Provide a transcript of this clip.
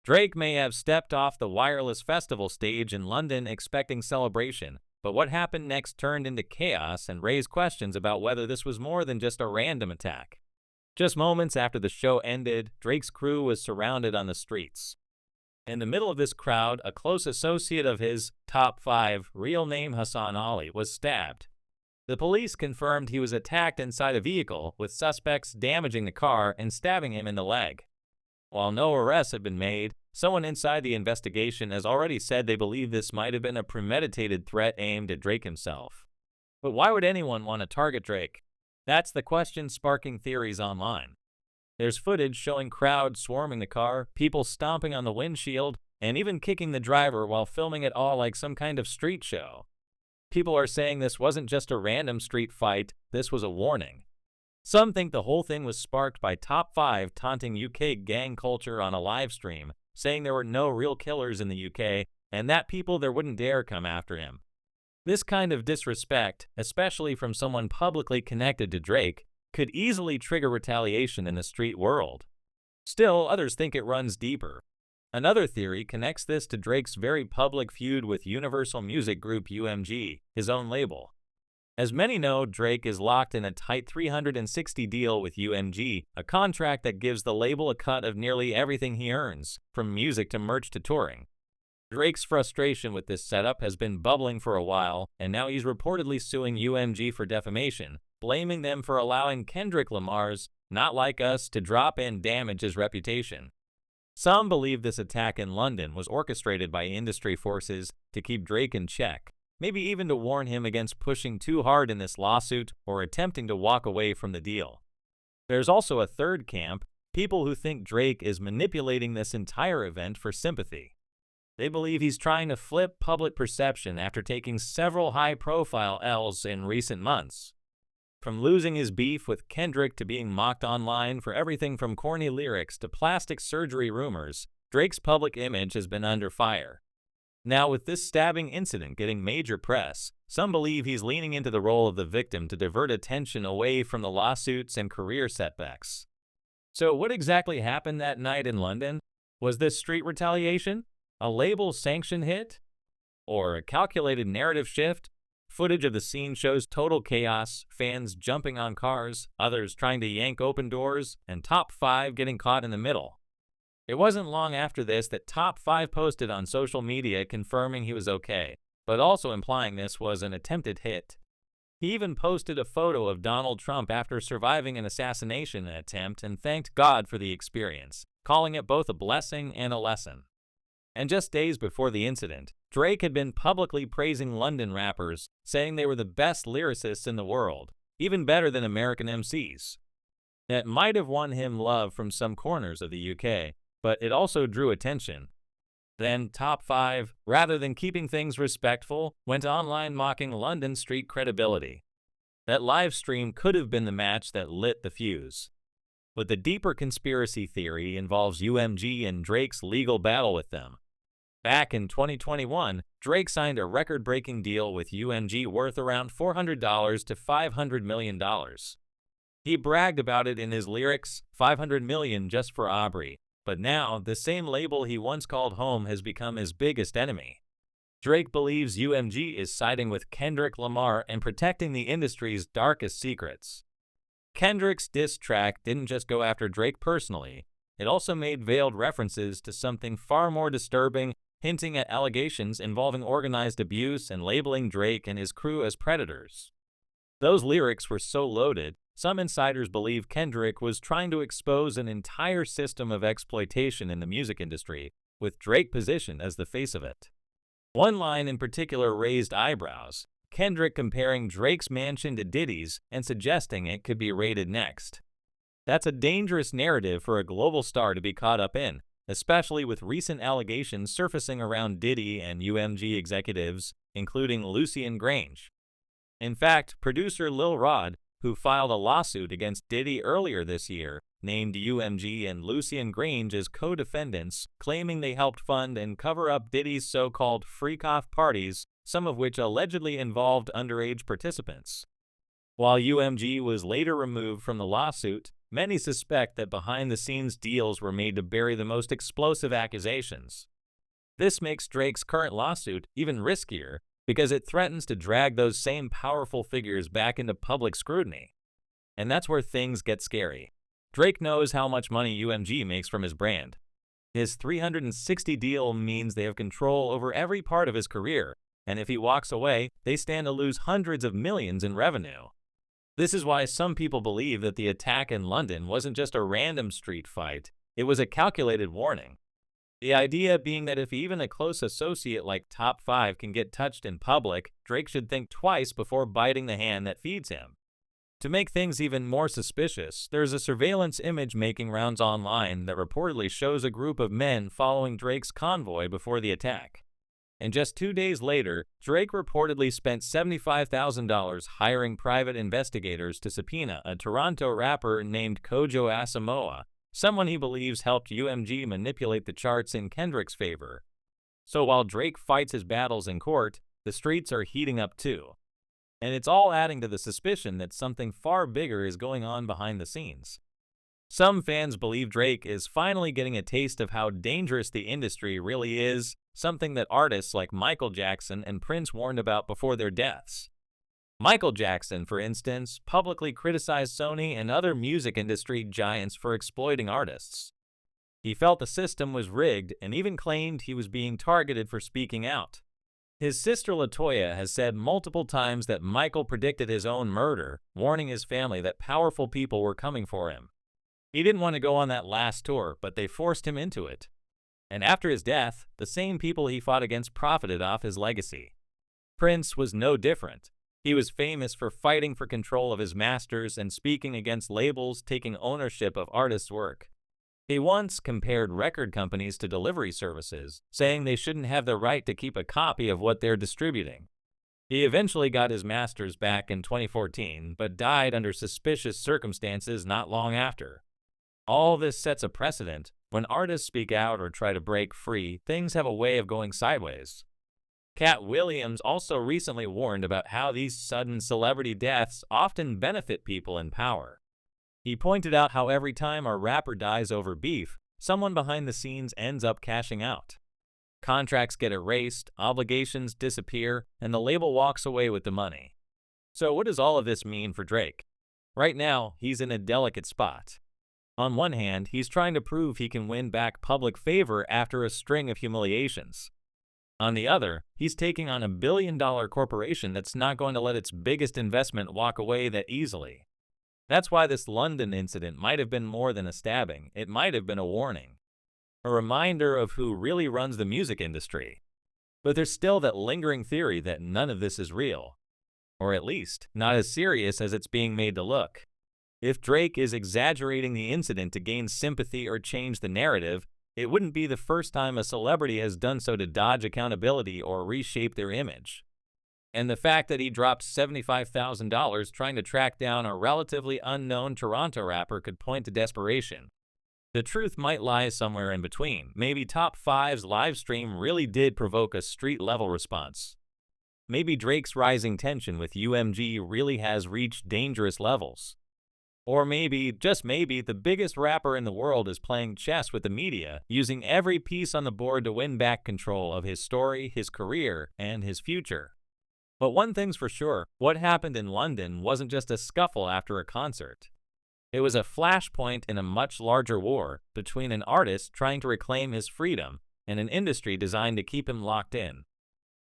Drake may have stepped off the wireless festival stage in London expecting celebration, but what happened next turned into chaos and raised questions about whether this was more than just a random attack. Just moments after the show ended, Drake's crew was surrounded on the streets. In the middle of this crowd, a close associate of his, top 5, real name Hassan Ali, was stabbed. The police confirmed he was attacked inside a vehicle, with suspects damaging the car and stabbing him in the leg. While no arrests have been made, someone inside the investigation has already said they believe this might have been a premeditated threat aimed at Drake himself. But why would anyone want to target Drake? That's the question sparking theories online. There's footage showing crowds swarming the car, people stomping on the windshield, and even kicking the driver while filming it all like some kind of street show. People are saying this wasn't just a random street fight, this was a warning. Some think the whole thing was sparked by Top 5 taunting UK gang culture on a live stream, saying there were no real killers in the UK and that people there wouldn't dare come after him. This kind of disrespect, especially from someone publicly connected to Drake, could easily trigger retaliation in the street world. Still, others think it runs deeper. Another theory connects this to Drake's very public feud with Universal Music Group UMG, his own label. As many know, Drake is locked in a tight 360 deal with UMG, a contract that gives the label a cut of nearly everything he earns, from music to merch to touring. Drake's frustration with this setup has been bubbling for a while, and now he's reportedly suing UMG for defamation, blaming them for allowing Kendrick Lamar's "Not Like Us" to drop and damage his reputation. Some believe this attack in London was orchestrated by industry forces to keep Drake in check, maybe even to warn him against pushing too hard in this lawsuit or attempting to walk away from the deal. There's also a third camp, people who think Drake is manipulating this entire event for sympathy. They believe he's trying to flip public perception after taking several high-profile L's in recent months. From losing his beef with Kendrick to being mocked online for everything from corny lyrics to plastic surgery rumors, Drake's public image has been under fire. Now, with this stabbing incident getting major press, some believe he's leaning into the role of the victim to divert attention away from the lawsuits and career setbacks. So what exactly happened that night in London? Was this street retaliation? A label-sanctioned hit? Or a calculated narrative shift? Footage of the scene shows total chaos, fans jumping on cars, others trying to yank open doors, and Top 5 getting caught in the middle. It wasn't long after this that Top 5 posted on social media confirming he was okay, but also implying this was an attempted hit. He even posted a photo of Donald Trump after surviving an assassination attempt and thanked God for the experience, calling it both a blessing and a lesson. And just days before the incident, Drake had been publicly praising London rappers, saying they were the best lyricists in the world, even better than American MCs. That might have won him love from some corners of the UK, but it also drew attention. Then Top 5, rather than keeping things respectful, went online mocking London street credibility. That live stream could have been the match that lit the fuse. But the deeper conspiracy theory involves UMG and Drake's legal battle with them. Back in 2021, Drake signed a record-breaking deal with UMG worth around $400 to $500 million. He bragged about it in his lyrics, $500 million just for Aubrey. But now, the same label he once called home has become his biggest enemy. Drake believes UMG is siding with Kendrick Lamar and protecting the industry's darkest secrets. Kendrick's diss track didn't just go after Drake personally, it also made veiled references to something far more disturbing, hinting at allegations involving organized abuse and labeling Drake and his crew as predators. Those lyrics were so loaded, some insiders believe Kendrick was trying to expose an entire system of exploitation in the music industry, with Drake positioned as the face of it. One line in particular raised eyebrows, Kendrick comparing Drake's mansion to Diddy's and suggesting it could be raided next. That's a dangerous narrative for a global star to be caught up in, especially with recent allegations surfacing around Diddy and UMG executives, including Lucian Grange. In fact, producer Lil Rod, who filed a lawsuit against Diddy earlier this year, named UMG and Lucian Grange as co-defendants, claiming they helped fund and cover up Diddy's so-called freak-off parties, some of which allegedly involved underage participants. While UMG was later removed from the lawsuit, many suspect that behind-the-scenes deals were made to bury the most explosive accusations. This makes Drake's current lawsuit even riskier because it threatens to drag those same powerful figures back into public scrutiny. And that's where things get scary. Drake knows how much money UMG makes from his brand. His 360 deal means they have control over every part of his career, and if he walks away, they stand to lose hundreds of millions in revenue. This is why some people believe that the attack in London wasn't just a random street fight, it was a calculated warning. The idea being that if even a close associate like Top 5 can get touched in public, Drake should think twice before biting the hand that feeds him. To make things even more suspicious, there's a surveillance image making rounds online that reportedly shows a group of men following Drake's convoy before the attack. And just 2 days later, Drake reportedly spent $75,000 hiring private investigators to subpoena a Toronto rapper named Kojo Asamoah, someone he believes helped UMG manipulate the charts in Kendrick's favor. So while Drake fights his battles in court, the streets are heating up too. And it's all adding to the suspicion that something far bigger is going on behind the scenes. Some fans believe Drake is finally getting a taste of how dangerous the industry really is, something that artists like Michael Jackson and Prince warned about before their deaths. Michael Jackson, for instance, publicly criticized Sony and other music industry giants for exploiting artists. He felt the system was rigged and even claimed he was being targeted for speaking out. His sister LaToya has said multiple times that Michael predicted his own murder, warning his family that powerful people were coming for him. He didn't want to go on that last tour, but they forced him into it. And after his death, the same people he fought against profited off his legacy. Prince was no different. He was famous for fighting for control of his masters and speaking against labels taking ownership of artists' work. He once compared record companies to delivery services, saying they shouldn't have the right to keep a copy of what they're distributing. He eventually got his masters back in 2014, but died under suspicious circumstances not long after. All this sets a precedent. When artists speak out or try to break free, things have a way of going sideways. Cat Williams also recently warned about how these sudden celebrity deaths often benefit people in power. He pointed out how every time a rapper dies over beef, someone behind the scenes ends up cashing out. Contracts get erased, obligations disappear, and the label walks away with the money. So what does all of this mean for Drake? Right now, he's in a delicate spot. On one hand, he's trying to prove he can win back public favor after a string of humiliations. On the other, he's taking on $1 billion corporation that's not going to let its biggest investment walk away that easily. That's why this London incident might have been more than a stabbing, it might have been a warning. A reminder of who really runs the music industry. But there's still that lingering theory that none of this is real. Or at least, not as serious as it's being made to look. If Drake is exaggerating the incident to gain sympathy or change the narrative, it wouldn't be the first time a celebrity has done so to dodge accountability or reshape their image. And the fact that he dropped $75,000 trying to track down a relatively unknown Toronto rapper could point to desperation. The truth might lie somewhere in between. Maybe Top 5's live stream really did provoke a street-level response. Maybe Drake's rising tension with UMG really has reached dangerous levels. Or maybe, just maybe, the biggest rapper in the world is playing chess with the media, using every piece on the board to win back control of his story, his career, and his future. But one thing's for sure, what happened in London wasn't just a scuffle after a concert. It was a flashpoint in a much larger war between an artist trying to reclaim his freedom and an industry designed to keep him locked in.